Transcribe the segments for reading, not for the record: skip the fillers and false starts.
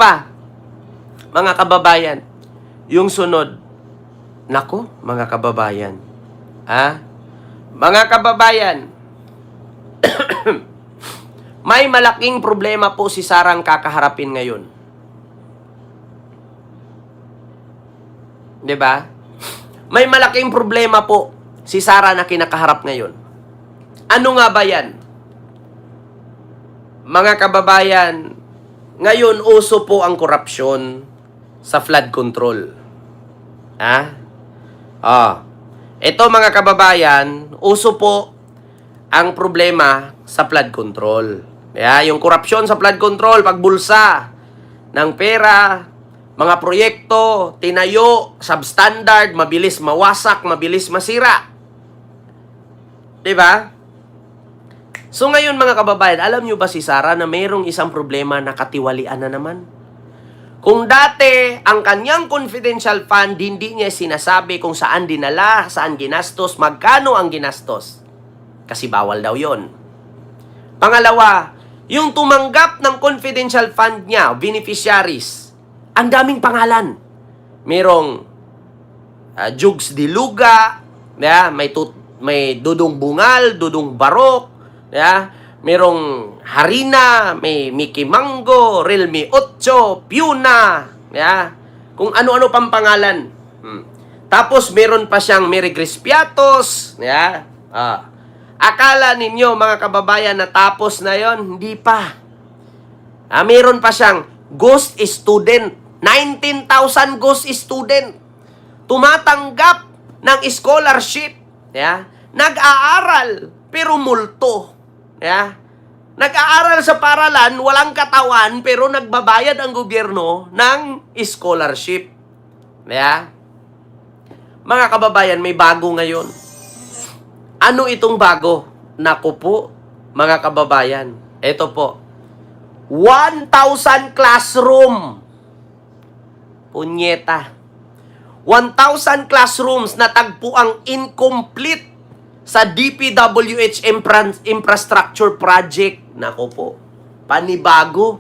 pa, mga kababayan, yung sunod. Nako, mga kababayan. Mga kababayan, may malaking problema po si Sarang kakaharapin ngayon. 'Di ba? May malaking problema po si Sara na kinakaharap ngayon. Ano nga ba 'yan? Mga kababayan, ngayon uso po ang korupsyon sa flood control. Ito mga kababayan, uso po ang problema sa flood control. Yung korupsyon sa flood control, pagbulsa ng pera, mga proyekto, tinayo, substandard, mabilis mawasak, mabilis masira. 'Di ba? So ngayon mga kababayan, alam nyo ba si Sara na mayroong isang problema na katiwalian na naman? Kung dati, ang kanyang confidential fund, hindi niya sinasabi kung saan dinala, saan ginastos, magkano ang ginastos. Kasi bawal daw yon. Pangalawa, yung tumanggap ng confidential fund niya, beneficiaries, ang daming pangalan. Merong Jugs Diluga, may Dudong Bungal, Dudong Barok, merong Harina, may Mickey Mango, Realme 8, Piuna, kung ano-ano pang pangalan. Tapos meron pa siyang Mary Crispiatos, akala ninyo mga kababayan na tapos na yon? Hindi pa. Meron pa siyang ghost student, 19,000 ghost student. Tumatanggap ng scholarship, nag-aaral pero multo. Nag-aaral sa paralan, walang katawan, pero nagbabayad ang gobyerno ng scholarship. Mga kababayan, may bago ngayon. Ano itong bago? Naku po, mga kababayan. Ito po. 1,000 classroom. Punyeta. 1,000 classrooms na tagpo ang incomplete sa DPWH Infrastructure Project. Nako po, panibago.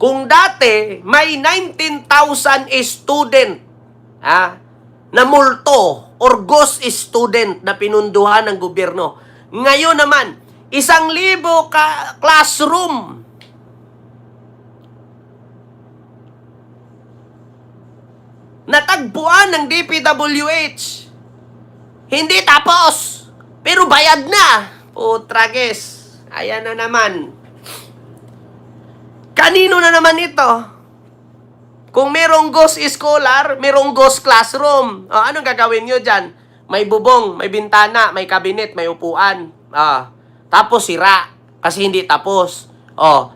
Kung dati, may 19,000 student na multo or ghost student na pinunduhan ng gobyerno. Ngayon naman, 1,000 classroom. Natagpuan ng DPWH. Hindi tapos. Pero bayad na. Putrages. Ayan na naman. Kanino na naman ito? Kung merong ghost scholar, merong ghost classroom. Anong gagawin nyo dyan? May bubong, may bintana, may kabinet, may upuan. Tapos sira. Kasi hindi tapos.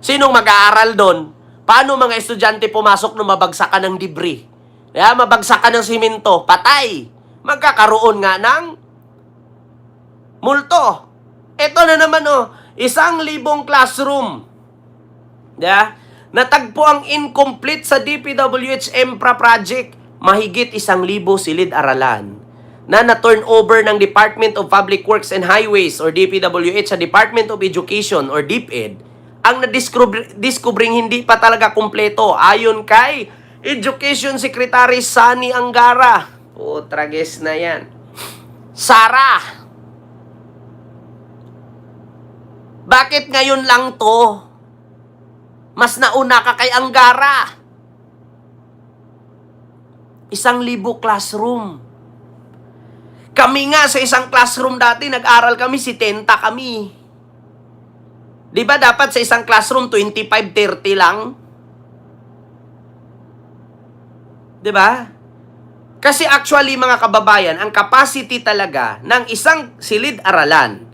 Sinong mag-aaral doon? Paano mga estudyante pumasok nung mabagsakan ng debris? Mabagsakan ng simento, patay. Magkakaroon nga ng multo. Ito na naman 1,000 classroom. Natagpo ang incomplete sa DPWH Infra Project. Mahigit 1,000 silid-aralan na turn over ng Department of Public Works and Highways or DPWH sa Department of Education or DepEd ang na-discovering hindi pa talaga kumpleto ayon kay Education Secretary Sani Angara. Trages na yan. Sara, bakit ngayon lang to? Mas nauna ka kay Angara. 1,000 classroom. Kami nga sa isang classroom dati, nag-aral kami, 70 kami. Di ba dapat sa isang classroom, 25-30 lang? Di ba? Kasi actually, mga kababayan, ang capacity talaga ng isang silid-aralan,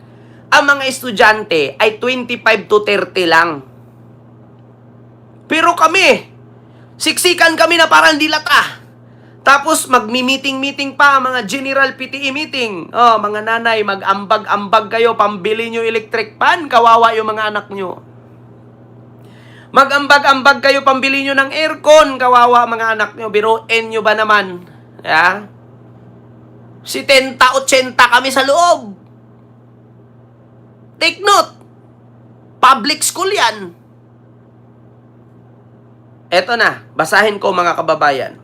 ang mga estudyante ay 25 to 30 lang. Pero kami, siksikan kami na parang dilata. Tapos magmi-meeting-meeting pa, mga general PTE meeting. Mga nanay, mag-ambag-ambag kayo, pambili nyo electric fan, kawawa yung mga anak nyo. Mag-ambag-ambag kayo, pambili nyo ng aircon, kawawa mga anak nyo. Biruin nyo ba naman? 70-80 kami sa loob. Take note, public school yan. Eto na, basahin ko mga kababayan.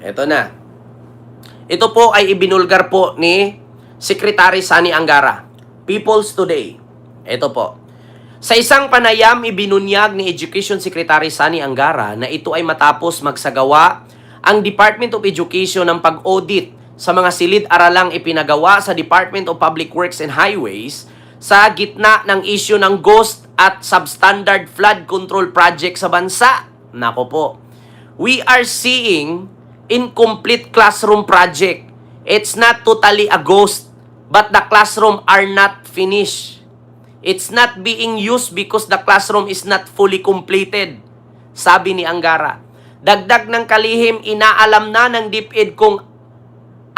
Eto na. Ito po ay ibinulgar po ni Secretary Sani Angara. People's Today. Ito po. Sa isang panayam, ibinunyag ni Education Secretary Sani Angara na ito ay matapos magsagawa ang Department of Education ng pag-audit sa mga silid-aralang ipinagawa sa Department of Public Works and Highways sa gitna ng issue ng ghost at substandard flood control project sa bansa. Nako po. We are seeing incomplete classroom project. It's not totally a ghost, but the classroom are not finished. It's not being used because the classroom is not fully completed, sabi ni Angara. Dagdag ng kalihim, inaalam na ng DepEd kung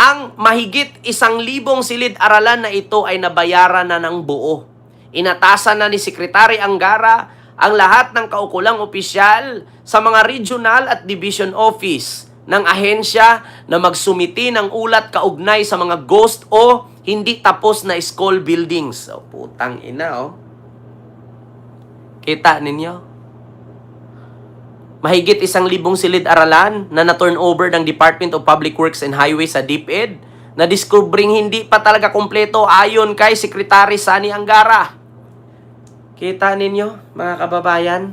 ang mahigit 1,000 silid-aralan na ito ay nabayaran na ng buo. Inatasan na ni Secretary Angara ang lahat ng kaukulang opisyal sa mga regional at division office ng ahensya na magsumiti ng ulat kaugnay sa mga ghost o hindi tapos na school buildings. So, putang ina, oh. Kita ninyo? Mahigit 1,000 silid-aralan na na-turnover ng Department of Public Works and Highways sa DepEd na diskubring hindi pa talaga kompleto ayon kay Secretary Sani Angara. Kita ninyo, mga kababayan?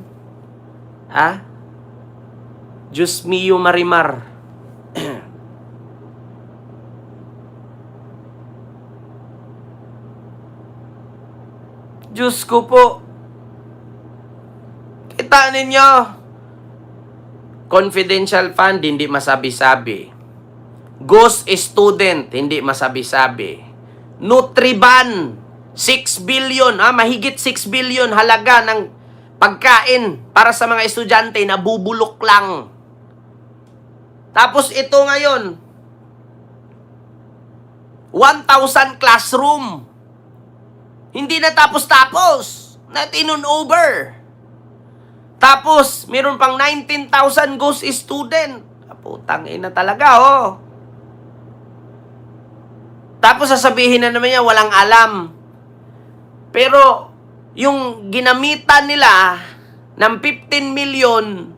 Ha? Diyos mio marimar. Diyos ko po. Kita ninyo? Confidential fund, hindi masabi-sabi. Ghost student, hindi masabi-sabi. Nutriban, 6 billion, mahigit 6 billion halaga ng pagkain para sa mga estudyante na bubulok lang. Tapos ito ngayon, 1,000 classroom. Hindi na tapos-tapos. Na tinun-over. Tapos, meron pang 19,000 ghost student. Putang ina talaga, oh. Tapos sasabihin na naman niya, walang alam. Pero, yung ginamitan nila ng 15 million,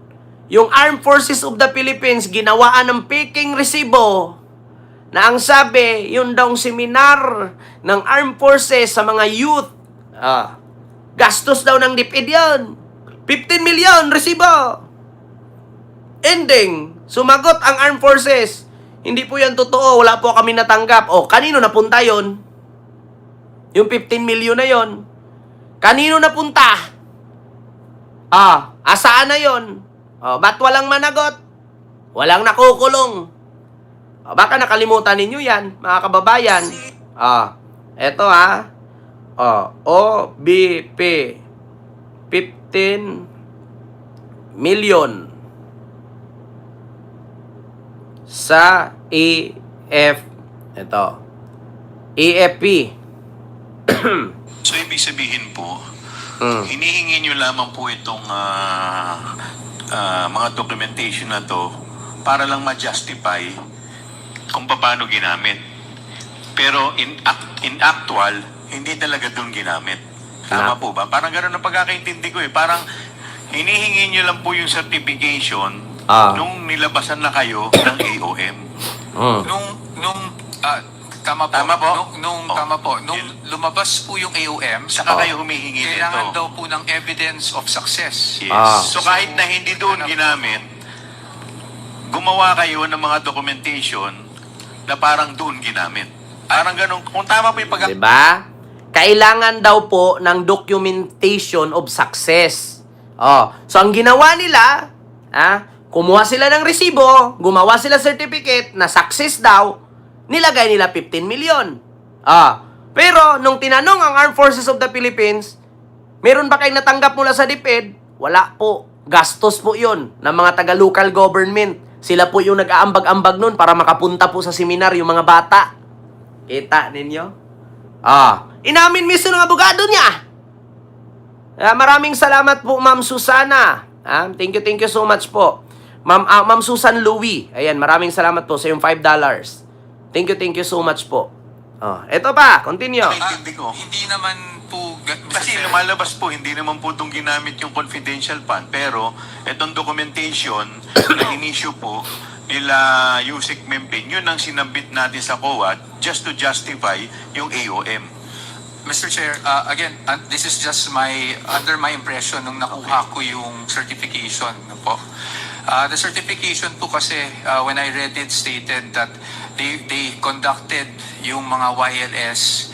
yung Armed Forces of the Philippines, ginawaan ng peking resibo, na ang sabi, yun daw seminar ng Armed Forces sa mga youth. Gastos daw ng DepEd yan. 15 million, resibo. Ending, sumagot ang Armed Forces. Hindi po yan totoo, wala po kami natanggap. O, kanino napunta yon? Yung 15 million na yon. Kanino napunta? Asaan na yon? Ba't walang managot? Walang nakukulong. Baka nakalimutan ninyo yan, mga kababayan. Eto OBP 15 million sa EFP. So, ibig sabihin po, hinihingi nyo lamang po itong mga documentation na to para lang ma-justify kung paano ginamit. Pero in actual, hindi talaga doon ginamit. Tama po ba? Parang gano'n ang pagkakaintindi ko eh. Parang hinihingi nyo lang po yung certification nung nilabasan na kayo ng AOM. Tama po. Tama po. Nung lumabas po yung AOM, Saka kayo humihingi nito. kailangan daw po ng evidence of success. Yes. So kahit na hindi doon ginamit, gumawa kayo ng mga documentation na parang doon ginamit. Parang ganun. Kung tama po yung Diba? Kailangan daw po ng documentation of success. So ang ginawa nila, kumuha sila ng resibo, gumawa sila certificate na success daw, nilagay nila 15 million. Pero nung tinanong ang Armed Forces of the Philippines, meron ba kayong natanggap mula sa DepEd? Wala po. Gastos po yun ng mga taga-local government. Sila po yung nag-aambag-ambag nun para makapunta po sa seminar yung mga bata. Kita ninyo? Inamin mismo ng abogado niya. Maraming salamat po, Ma'am Susana. Thank you so much po. Ma'am Susan Louie. Ayan, maraming salamat po sa yung $5. Thank you so much po. Ito pa, continue. Intindi ko. Hindi naman po Kasi lumalabas po, hindi naman po itong ginamit yung confidential fund. Pero itong documentation na in-issue po nila Yusek Mempin, yun ang sinabit natin sa COA just to justify yung AOM. Mr. Chair, again, this is just under my impression nung nakuha ko yung certification po. The certification po kasi, when I read it, stated that they conducted yung mga YLS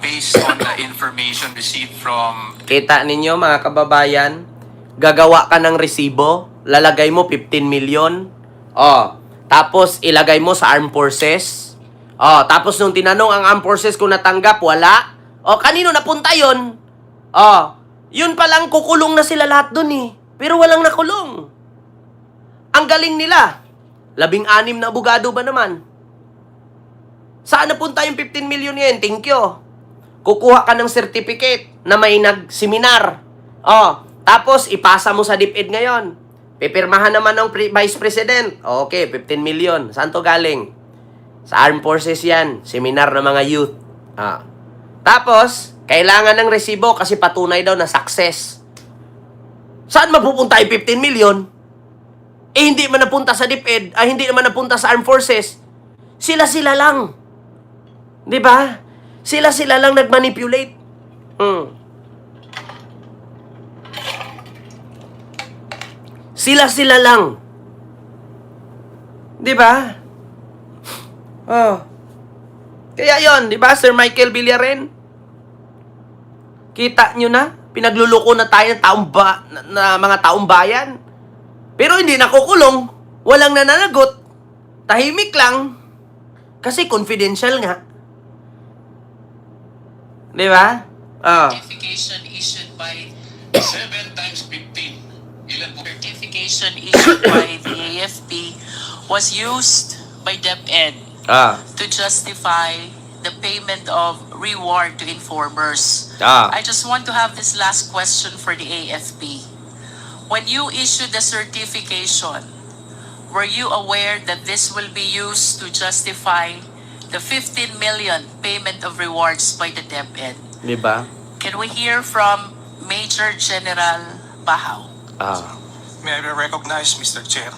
based on the information received from... Kita ninyo mga kababayan, gagawa ka ng resibo, lalagay mo 15 million, tapos ilagay mo sa armed forces, tapos nung tinanong ang armed forces kung natanggap, wala, kanino napunta yun? Yun palang kukulong na sila lahat dun eh, pero walang nakulong. Ang galing nila, 16 na abogado ba naman? Saan napunta yung 15 million ngayon? Thank you. Kukuha ka ng certificate na may nag-seminar. Tapos ipasa mo sa DepEd ngayon. Pipirmahan naman ng Vice President. Okay, 15 million. Saan to galing? Sa Armed Forces yan. Seminar ng mga youth. Tapos, kailangan ng resibo kasi patunay daw na success. Saan mapupunta yung 15 million? Hindi man napunta sa DepEd, hindi naman napunta sa Armed Forces. Sila-sila lang. 'Di ba? Sila-sila lang nag-manipulate. Sila-sila lang. 'Di ba? Kaya 'yon, 'di ba, Sir Michael Villaren? Kita nyo na, pinagluluko na tayo ng mga taong bayan. Pero hindi nakukulong, walang nananagot, tahimik lang, kasi confidential nga. Di ba? Certification issued by 7 times 15. Ilan po? certification issued by the AFP was used by DepEd to justify the payment of reward to informers. I just want to have this last question for the AFP. When you issued the certification, were you aware that this will be used to justify the 15 million payment of rewards by the DepEd? Di ba? Can we hear from Major General Bahaw? May I be recognized, Mr. Chair?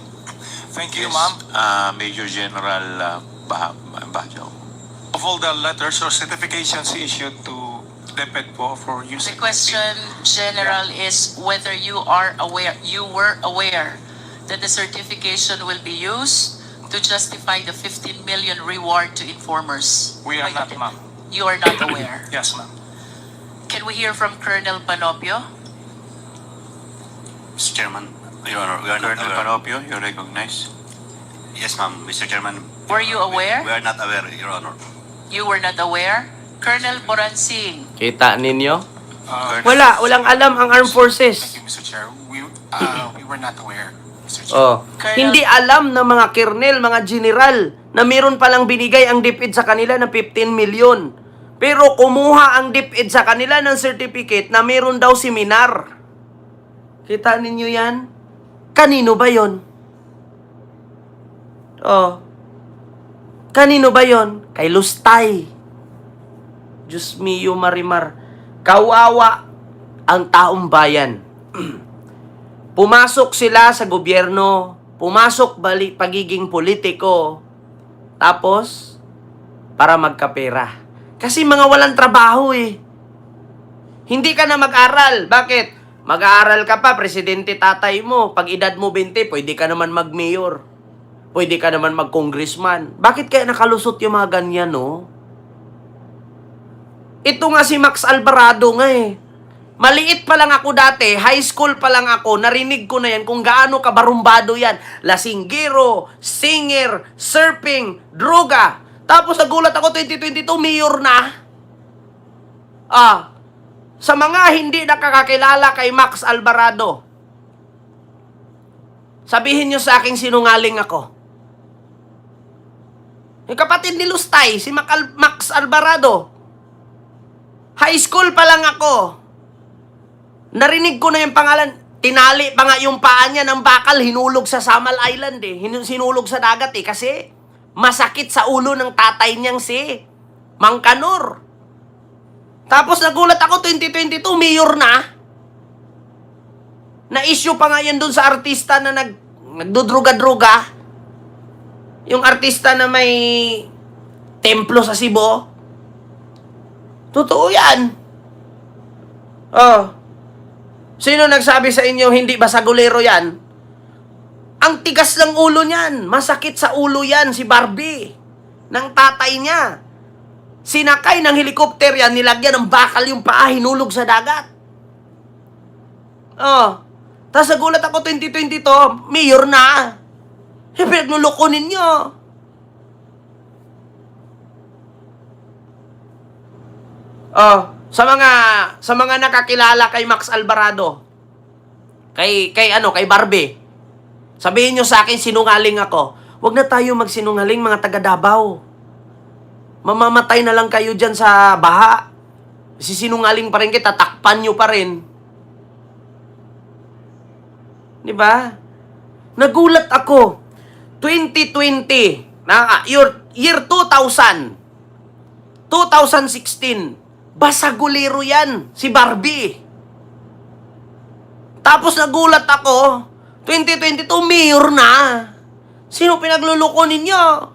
Thank you, Yes, ma'am. Major General Bajo. Of all the letters or certifications issued to DepEd po for The using... question, General, is whether you were aware that the certification will be used to justify the 15 million reward to informers. We are by not, the- ma'am. You are not aware. Yes, ma'am. Can we hear from Colonel Panopio? Mr. Chairman, Your Honor, we are not Colonel aware. Panopio, you recognize? Yes, ma'am, Mr. Chairman. Were you aware? We are not aware, Your Honor. You were not aware? Colonel Boransing, Kita ninyo? Colonel- Walang alam ang armed forces. Thank you, Mr. Chair. We were not aware, Mr. Chair. Colonel- Hindi alam ng mga kernel, mga general, na meron palang binigay ang DepEd sa kanila na 15 million. Pero kumuha ang DepEd sa kanila ng certificate na meron daw seminar. Kita ninyo yan? Kanino ba yon? Kanino ba yon? Kay Lustay. Diyos mio Marimar. Kawawa ang taong bayan. Pumasok sila sa gobyerno, pumasok pagiging politiko, tapos, para magkapera. Kasi mga walang trabaho eh. Hindi ka na mag-aral. Bakit? Mag-aaral ka pa, presidente tatay mo. Pag edad mo 20, pwede ka naman mag-mayor. Pwede ka naman mag-congressman. Bakit kaya nakalusot yung mga ganyan, no? Ito nga si Max Alvarado nga eh. Maliit pa lang ako dati, high school pa lang ako, narinig ko na yan kung gaano kabarumbado yan. Lasinggero, singer, surfing, droga. Tapos nagulat ako 2022, mayor na. Sa mga hindi nakakakilala kay Max Alvarado, sabihin nyo sa akin sinungaling ako. Yung kapatid ni Lustay, si Max Alvarado, high school pa lang ako. Narinig ko na yung pangalan. Tinali pa nga yung paa niya ng bakal, hinulog sa Samal Island eh. Sinulog sa dagat eh. Kasi masakit sa ulo ng tatay niyang si Mang Kanor. Tapos nagulat ako, 2022, mayor na. Na-issue pa nga yan dun sa artista na nagdudruga-druga. Yung artista na may templo sa Cebu. Totoo yan. Oh. Sino nagsabi sa inyo hindi ba sagulero yan? Ang tigas ng ulo niyan. Masakit sa ulo yan si Barbie. Ng tatay niya. Sinakay ng helikopter yan, nilagyan ng bakal yung paa, hinulog sa dagat. Oh. Tapos nagulat ako 2022, mayor na. Eh, pinagluloko ninyo. Oh, sa mga nakakilala kay Max Alvarado, kay Barbie, sabihin nyo sa akin, sinungaling ako. Huwag na tayo magsinungaling, mga taga Davao. Mamamatay na lang kayo dyan sa baha. Sisinungaling pa rin kita, takpan nyo pa rin. Di ba? Nagulat ako. 2020, year 2000, 2016, basagulero yan, si Barbie. Tapos nagulat ako, 2022, mayor na. Sino pinagluloko ninyo?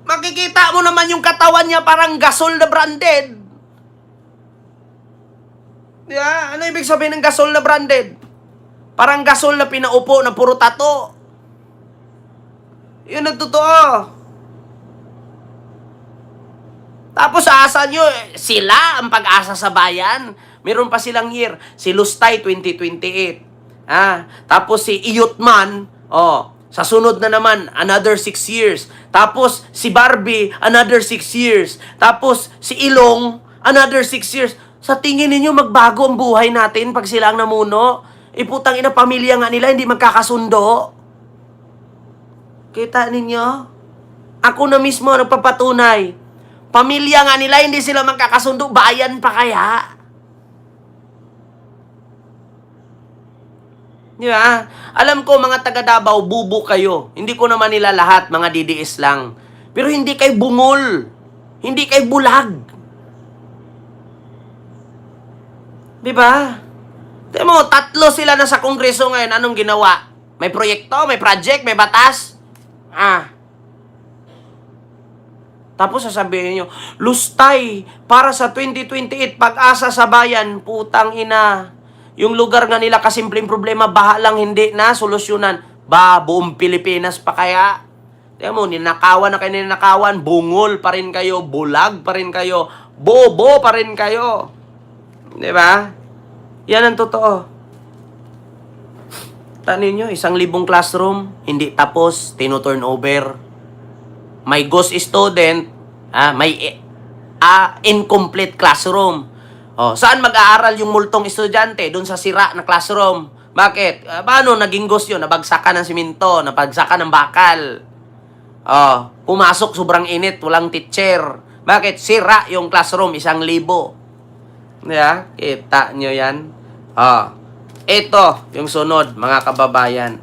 Makikita mo naman yung katawan niya parang gasol na branded. Yeah, ano ibig sabihin ng gasol na branded? Parang gasol na pinaupo na puro tato. Yun ang totoo. Tapos asa nyo, sila ang pag-asa sa bayan. Meron pa silang year. Si Lustay, 2028. Tapos si Iyutman, sa sunod na naman, another 6 years. Tapos si Barbie, another 6 years. Tapos si Ilong, another 6 years. Sa tingin ninyo, magbago ang buhay natin pag sila ang namuno? Putang ina, pamilya nga nila, hindi magkakasundo. Kita ninyo? Ako na mismo nagpapatunay. Pamilya nga nila, hindi sila magkakasundo. Bayan pa kaya? Di ba? Alam ko, mga taga Davao, bubo kayo. Hindi ko naman nila lahat, mga DDS lang. Pero hindi kayo bungol. Hindi kayo bulag. Di ba? Tignan mo, 3 sila na sa Kongreso ngayon. Anong ginawa? May proyekto, may project, may batas. Tapos sasabihin nyo, Lustay, para sa 2028, pag-asa sa bayan, putang ina. Yung lugar nga nila kasimpleng problema, baha lang hindi na solusyonan. Buong Pilipinas pa kaya? Tignan mo, ninakawan na kayo ninakawan, bungol pa rin kayo, bulag pa rin kayo, bobo pa rin kayo. Di ba? Yan ang totoo. Tanin nyo, 1,000 classroom, hindi tapos, tino-turn over. May ghost student, may incomplete classroom. Saan mag-aaral yung multong estudyante? Doon sa sira na classroom. Bakit? Paano naging ghost yun? Nabagsakan ng simento, nabagsakan ng bakal. Pumasok, sobrang init, walang teacher. Bakit? Sira yung classroom, 1,000. Yeah? Kita nyo yan? Ito, yung sunod, mga kababayan.